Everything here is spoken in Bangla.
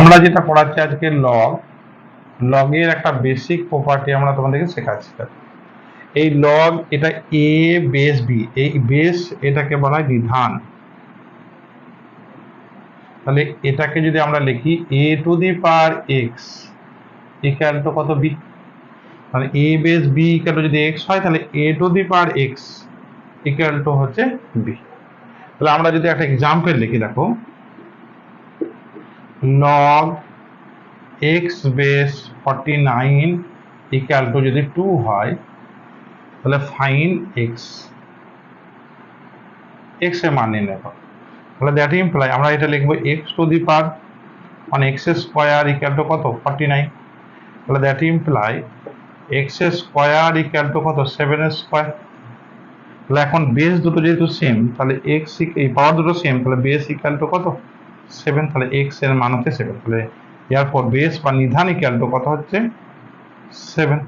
আমরা যেটা পড়াচ্ছি আজকে লগের একটা বেসিক প্রপার্টি আমরা তোমাদেরকে শেখাচ্ছি। এই লগ এটা এ বেস বি, এই বেস এটাকে বলা হয় বিধান। তাহলে এটাকে যদি আমরা লিখি A to the power X equal to কত বি, তাহলে A base B equal to যদি এক্স হয় তাহলে A to the power X equal to হচ্ছে বি। তাহলে আমরা যদি একটা এক্সাম্পল লিখি, দেখো log X base 49 equal to যদি 2 হয় তাহলে ফাইন্ড এক্স, এক্স এর মান নির্ণয় করো। তাহলে দ্যাট ইমপ্লাই আমরা এটা লিখবো এক্স টু দি পাওয়ার মানে এক্স স্কোয়ার ইকুয়াল টু কত 49। তাহলে that imply x square equal to কত 7 স্কোয়ার। তাহলে এখন বেস দুটো যেহেতু সেম তাহলে এক্স এই পাওয়ার দুটো সেম, তাহলে বেস ইকুয়াল টু কত 7, তাহলে এক্স এর মান হচ্ছে 7। তাহলে এরপর বেস বা নিধান ইকুয়াল টু কত হচ্ছে 7।